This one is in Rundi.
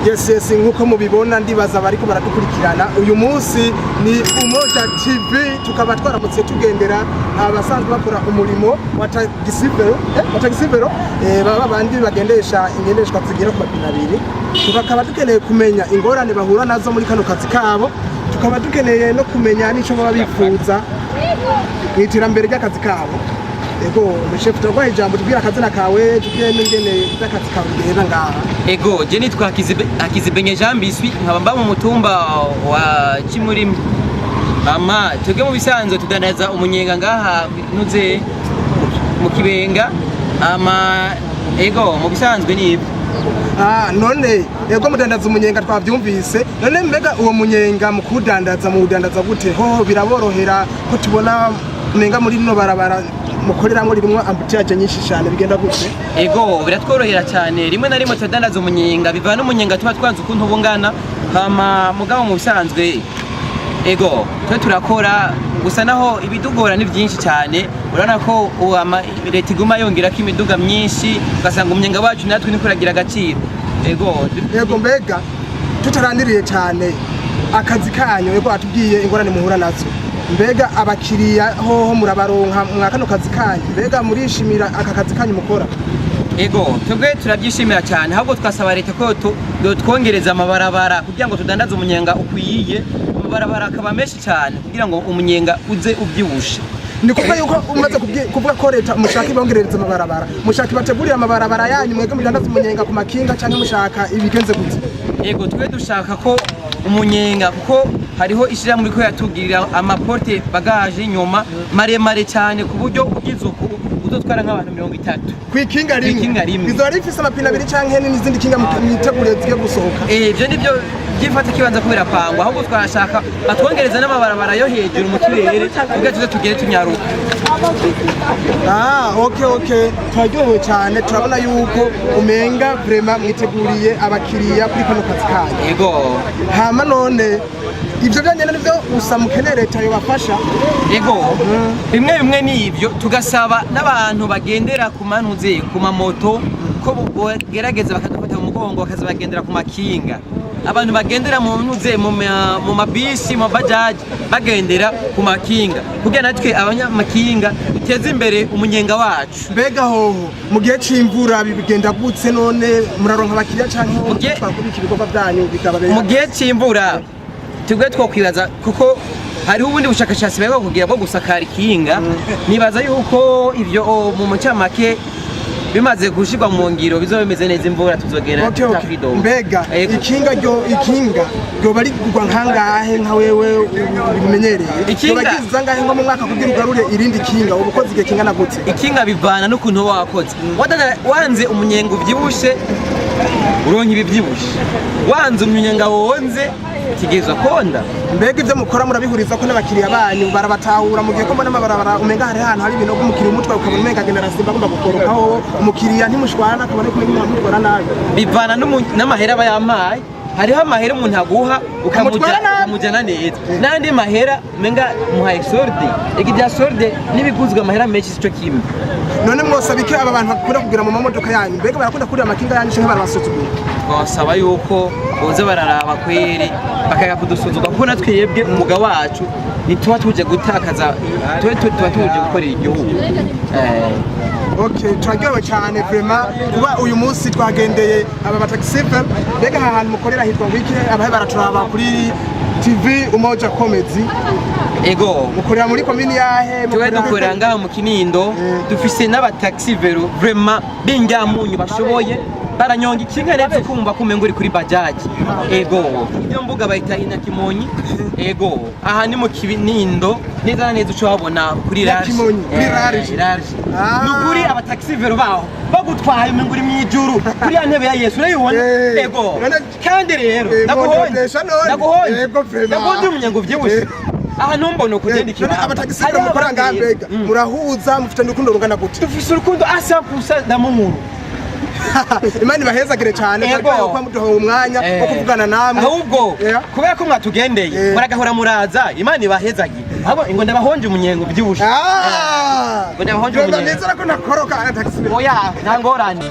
Yes nkuko mubibona ndibaza bariko baradukurikirana uyu munsi ni Umoja TV tukaba twaramutse tugendera abasanzwe bakora umurimo wa tagisivero baba bandi bagendesha ingendeshwa zigera ku 200 tukaba dukeneye kumenya ingorane bahura nazo muri kano kazi kabo tukaba dukeneye no kumenya nico baba bifuza mwiterambere ry'akazi kabo. Ego chef tugwa ijambo tubwira akazina kawe tubwire n'ingene z'akazi kawe gihera ngaha. Ego je nitwa Akizibenye Jean Biswi nkaba mba mu mutumba wa Kimurimi. Mama twebwe mu bisanzwe tudanaza umunyenga ngaha nuze mu Kibenga ego mu bisanzwe ni ibi. None ego mudandaza umunyenga twavyumvise none mbega uwo munyenga mu kudandaza gute ho biraborohera ko tubona menga muri no barabara mukoreramwe rimwe ambutiaje nyinshi cyane bigenda gute? Ego biratworohera cyane rimwe na rimwe tudandaza umunyenga bivana umunyenga tuba twanze ukuntu bungana hama mugabo mu bisanzwe ego twe turakora gusa naho ibidugora ni byinshi cyane urana ko leta iguma yongera ko imiduga myinshi ugasanga umunyenga wacu natwe niko ragira agaciro. Ego mbega tutarandiriye cyane akazi kanyu ego atubwiye ingorane muhura nazo mbega abakiriya hoho murabaronka mwakano kazi kanyu mbega murishimira aka kazi kanyu mukora? Ego twebwe turabyishimira cyane ahubwo twasaba leta ko twongereza amabarabara kugira ngo tudandaze umunyenga ukwiye amabarabara akaba menshi cyane kugira ngo umunyenga uze ubyibushe. Ni kuvuga yuko umaze kuvuga ko leta mushaka ibongerereza amabarabara mushaka bategurira amabarabara yanyu mwege mudandaze umunyenga ku makinga cyangwa mushaka ibigenze gute? Ego twe dushaka ko umunyenga kuko hariho ishira muri ko yatugirira amaporte bagage nyuma maremare cyane ku buryo ugize uko uzotwara nk'abantu 30 kwikinga rimwe bizo rifise amapine 2 canke n'izindi kinga mwiteguriye zige gusohoka. Ibyo nivyo gifata kibanza kubera pangwa ahubwo twashaka atwongereza n'amabarabara yo hejuru mu kirere kugira tuze tugere tunyaruka. Okay turaryohewe cyane turabona yuko umenga vraiment mwiteguriye abakiriya kuri kano kazi kanyu. Ego hama none ivyo byanyene nivyo usa mukenere leta yo bafasha. Ego bimwe ni ivyo tugasaba n'abantu bagendera ku manuze ku mamoto ko bogerageza bakadufata mu mugongo bakaza bagendera ku makinga. Abantu bagendera mu nuze mu mabisi mu bajaji bagendera ku makinga kugira natwe abanyamakinga duteze imbere umunyenga wacu. Mbega hoho mu gihe c'imvura bigenda gutse none muraronka abakiriya canke twakubika ibikorwa byanyu bikababera? Mu gihe c'imvura tugwe twokwibaza kuko hariho ubundi bushakashatsi bwo kugira bwo gusakara ikinga nibaza yuko ivyo mu mucamake bimaze gushirwa mu ngiro bizobemeze neza imvura tuzogera freedom. Mbega ikinga ryo bari kugwa nkangahe nka wewe bimenyereye bagize ngahe nko mu mwaka kugira ugarure irindi kinga ubukozi ge kingana gute? Ikinga bivana no kuntu wakoze wanze umunyenga uvyibushe uronka ibivyibushe wanze umunyenga wonze kigezwa konda. Mbega ivyo mukora murabihuriza ko n'abakiriya banyu barabatahura mu gihe ko mbona amabarabara umenga hari ahantu hari ibintu umukiriya umutwe ukabona umenga agenda arasimba agomba gukorokaho umukiriya ntimushwana akabona ko n'ibintu mutwara nabi bivana n'amahera bayampaye. Hariho amahera umuntu aguha ukamujyana neza n'andi mahera umenga muhaye solde igidya solde n'ibiguzwa amahera menshi sico kimwe. None mwose bike aba bantu bakunda kugira mu mamodoka yanyu mbega barakunda kurira amakinga yanyu cyangwa barabasuzugura? Twasaba yuko boze bararaba kweri bakaga kudusuzugura kuko natwebwe umuga wacu nituba tuje gutakaza tuba tuje gukorera igihugu. Okay turaryohewe cyane vraiment kuba uyu munsi twagendeye aba bataxifem mbega ahantu mukorera hitwa wiki abahe baraturaba kuri TV Umoja Comedy. Ego mukorera muri komini yahe? Tuwe dukorera ngaho mu Kinindo dufise n'abataxivero vraiment bingamunyu bashoboye baranyonga ikinga neza kumva kumengo uri kuri bajaji. Ego iyo mbuga bayita Inakimonyi. Ego aha ni mu Kinindo neza neza uco wabona kuri large nukuri abataxivero baho bagutwaye umengo uri mwijuru kuri ya ntebe ya Yesu urayibona. Ego kandi rero naguhonye umunyenga uvyibushe aha ntumbone ukugenda ikibaba. Abataxivero mukora ngambega murahuza mufite n'urukundo rungana gute? Dufise urukundo asa kusa ndamunkuru. Imana ibahezagire cyane kwa muduha umwanya wo kuvugana namwe ahubwo kubera ko mwatugendeye muragahora muraza Imana ibahezagire abo ngo ndabahonje umunyengo byibushe ngo ndabahonje umunyengo neza ko nakoroka taxi oya ntangorane.